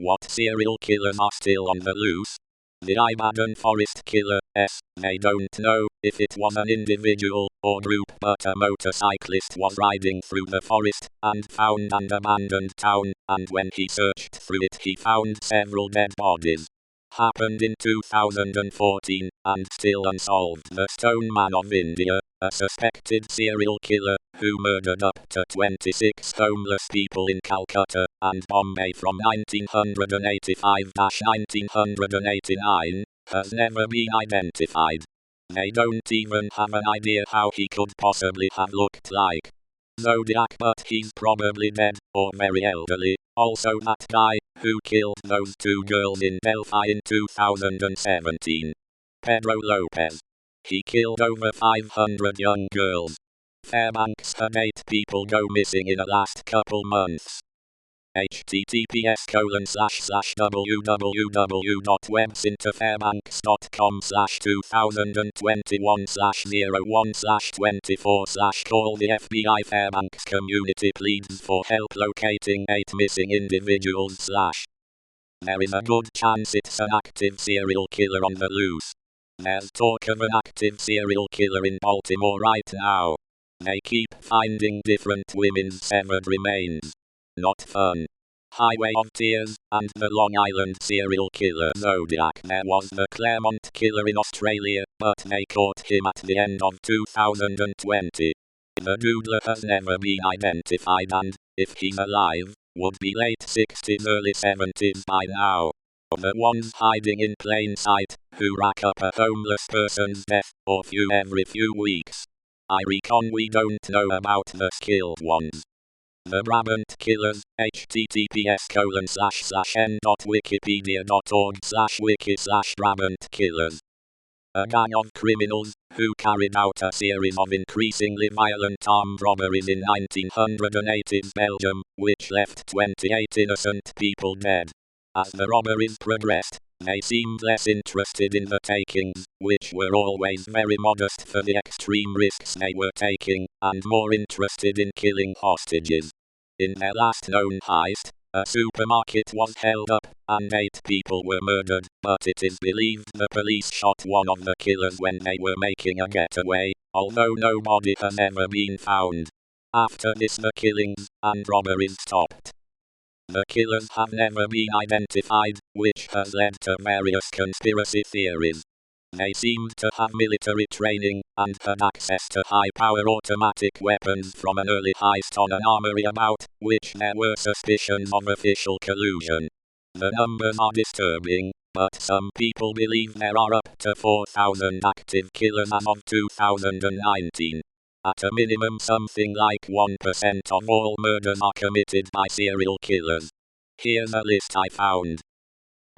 What serial killers are still on the loose? The Ibadan forest killer, they don't know if it was an individual or group, but a motorcyclist was riding through the forest and found an abandoned town, and when he searched through it he found several dead bodies. Happened in 2014 and still unsolved. The Stone Man of India, a suspected serial killer who murdered up to 26 homeless people in Calcutta and Bombay from 1985-1989, has never been identified. They don't even have an idea how he could possibly have looked like. Zodiac, but he's probably dead or very elderly. Also that guy who killed those 2 girls in Delphi in 2017. Pedro Lopez. He killed over 500 young girls. Fairbanks had 8 people go missing in the last couple months. https://www.websinterfairbanks.com/2021/01/24/ call the FBI Fairbanks community pleads for help locating 8 missing individuals/ There is a good chance it's an active serial killer on the loose. There's talk of an active serial killer in Baltimore right now. They keep finding different women's severed remains. Not fun. Highway of Tears, and the Long Island serial killer Zodiac. There was the Claremont killer in Australia, but they caught him at the end of 2020. The doodler has never been identified and, if he's alive, would be late 60s early 70s by now. The ones hiding in plain sight, who rack up a homeless person's death or few every few weeks. I reckon we don't know about the skilled ones. The Brabant Killers, https://n.wikipedia.org/wiki/Brabant Killers. A gang of criminals, who carried out a series of increasingly violent armed robberies in 1980s Belgium, which left 28 innocent people dead. As the robberies progressed, they seemed less interested in the takings, which were always very modest for the extreme risks they were taking, and more interested in killing hostages. In their last known heist, a supermarket was held up, and 8 people were murdered, but it is believed the police shot one of the killers when they were making a getaway, although no body has ever been found. After this the killings and robberies stopped. The killers have never been identified, which has led to various conspiracy theories. They seemed to have military training, and had access to high-power automatic weapons from an early heist on an armory about which there were suspicions of official collusion. The numbers are disturbing, but some people believe there are up to 4,000 active killers as of 2019. At a minimum, something like 1% of all murders are committed by serial killers. Here's a list I found.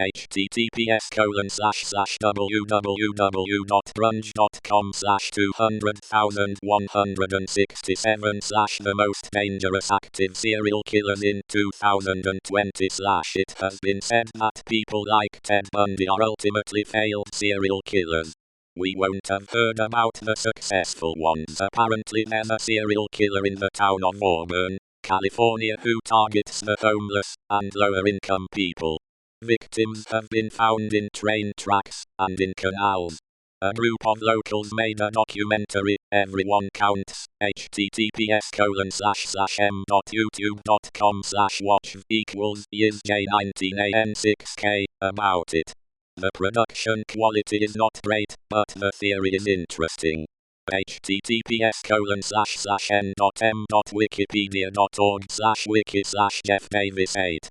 https://www.grunge.com/200167/ the most dangerous active serial killers in 2020/ it has been said that people like Ted Bundy are ultimately failed serial killers. We won't have heard about the successful ones. Apparently there's a serial killer in the town of Auburn, California who targets the homeless and lower income people. Victims have been found in train tracks and in canals. A group of locals made a documentary, Everyone Counts, https://m.youtube.com/watch=yesj19an6k, about it. The production quality is not great, but the theory is interesting. https://n.m.wikipedia.org/wiki/JeffDavis8.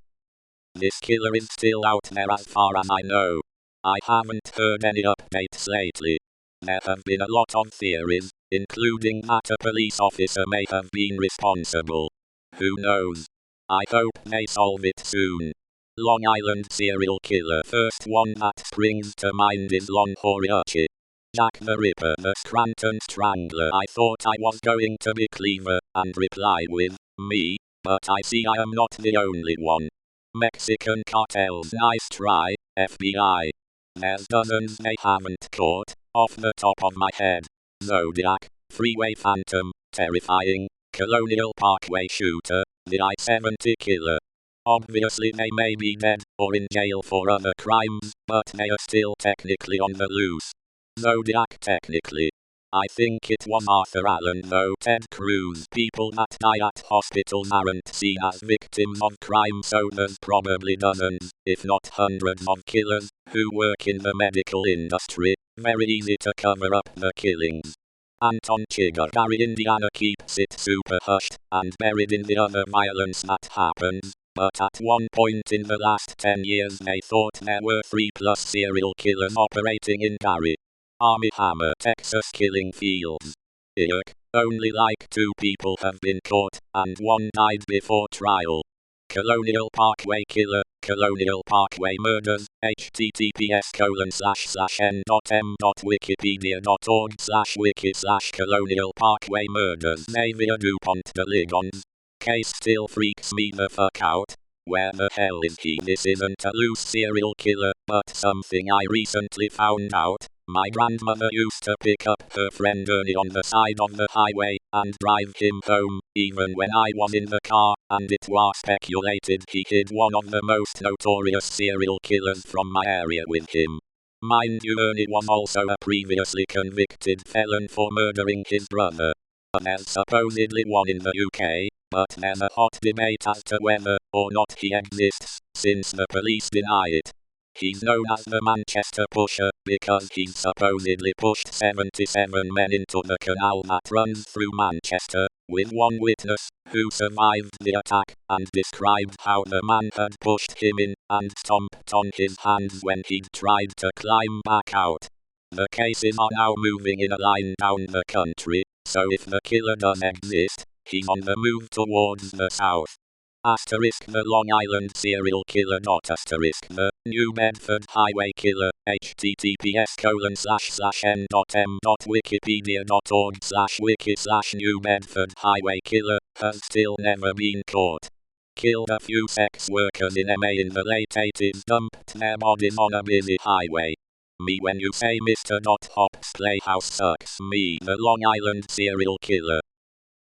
This killer is still out there as far as I know. I haven't heard any updates lately. There have been a lot of theories, including that a police officer may have been responsible. Who knows? I hope they solve it soon. Long Island serial killer. First one that springs to mind is Lon Horiuchi. Jack the Ripper, the Scranton Strangler. I thought I was going to be clever and reply with, me, but I see I am not the only one. Mexican cartels. Nice try, FBI. There's dozens they haven't caught, off the top of my head. Zodiac, Freeway Phantom, terrifying, Colonial Parkway shooter, the I-70 killer. Obviously they may be dead, or in jail for other crimes, but they are still technically on the loose. Zodiac technically. I think it was Arthur Allen though. Ted Cruz. People that die at hospitals aren't seen as victims of crime, so there's probably dozens, if not hundreds of killers, who work in the medical industry. Very easy to cover up the killings. Anton Chigurh. Gary, Indiana keeps it super hushed and buried in the other violence that happens, but at one point in the last 10 years they thought there were 3+ serial killers operating in Gary. Army Hammer. Texas killing fields. Yuck. Only like 2 people have been caught, and 1 died before trial. Colonial Parkway killer. Colonial Parkway murders. https://n.m.wikipedia.org/wiki/colonial parkway murders. Xavier Dupont de Ligons. Case still freaks me the fuck out. Where the hell is he? This isn't a loose serial killer, but something I recently found out. My grandmother used to pick up her friend Ernie on the side of the highway and drive him home, even when I was in the car, and it was speculated he hid one of the most notorious serial killers from my area with him. Mind you, Ernie was also a previously convicted felon for murdering his brother. There's supposedly one in the UK, but there's a hot debate as to whether or not he exists, since the police deny it. He's known as the Manchester Pusher because he's supposedly pushed 77 men into the canal that runs through Manchester, with one witness, who survived the attack, and described how the man had pushed him in and stomped on his hands when he'd tried to climb back out. The cases are now moving in a line down the country, so if the killer does exist, he's on the move towards the south. Asterisk the Long Island serial killer. The New Bedford highway killer. https://n.m.wikipedia.org/wiki/New Bedford highway killer has still never been caught. Killed a few sex workers in MA in the late 80s. Dumped their bodies on a busy highway. Me when you say Mr. Hop's Playhouse sucks. Me the Long Island serial killer.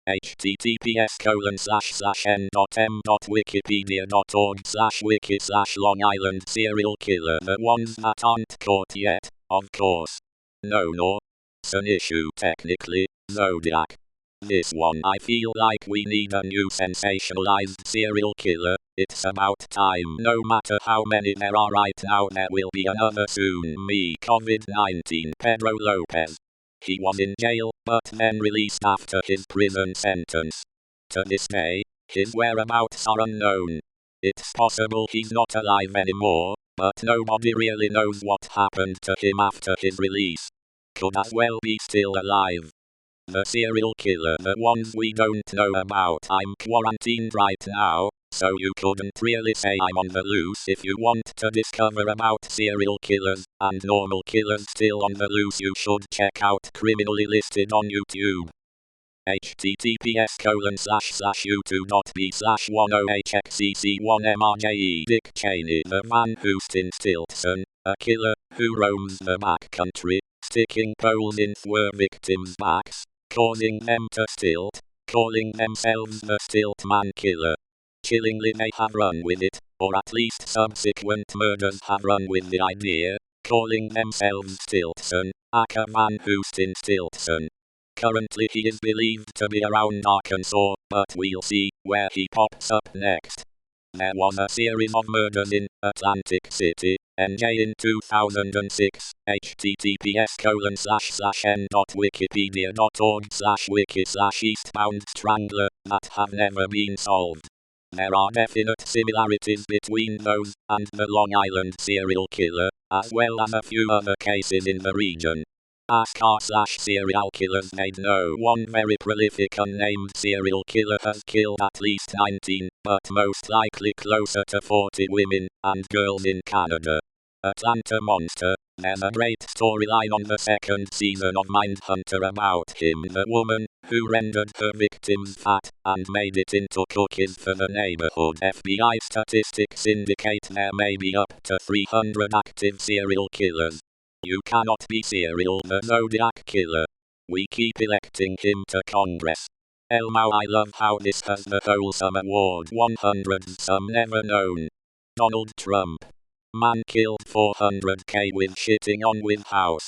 https://n.m.wikipedia.org/wiki/Long Island serial killer. The ones that aren't caught yet, of course. No. It's an issue technically. Zodiac. This one I feel like we need a new sensationalized serial killer. It's about time. No matter how many there are right now, there will be another soon. Me COVID-19. Pedro Lopez. He was in jail, but then released after his prison sentence. To this day, his whereabouts are unknown. It's possible he's not alive anymore, but nobody really knows what happened to him after his release. Could as well be still alive. The serial killer, the ones we don't know about. I'm quarantined right now, so you couldn't really say I'm on the loose. If you want to discover about serial killers and normal killers still on the loose, you should check out Criminally Listed on YouTube. https://youtube.b/10hxcc1mrje. Dick Cheney, the Van Houston Stilton, a killer who roams the backcountry, sticking poles in their victims' backs, causing them to stilt, calling themselves the Stiltman Killer. Chillingly, they have run with it, or at least subsequent murders have run with the idea, calling themselves Stilton, aka Van Houston Stilton. Currently he is believed to be around Arkansas, but we'll see where he pops up next. There was a series of murders in Atlantic City, NJ in 2006, https://n.wikipedia.org/wiki/Eastbound Strangler, that have never been solved. There are definite similarities between those and the Long Island serial killer, as well as a few other cases in the region. Ask r/serial killers. They'd know one very prolific unnamed serial killer has killed at least 19, but most likely closer to 40 women and girls in Canada. Atlanta Monster. There's a great storyline on the 2nd season of Mindhunter about him, the woman who rendered her victims fat and made it into cookies for the neighborhood. FBI statistics indicate there may be up to 300 active serial killers. You cannot be serial the Zodiac Killer. We keep electing him to Congress. Elmo, I love how this has the wholesome award 100 some never known. Donald Trump. Man killed 400k with shitting on with house.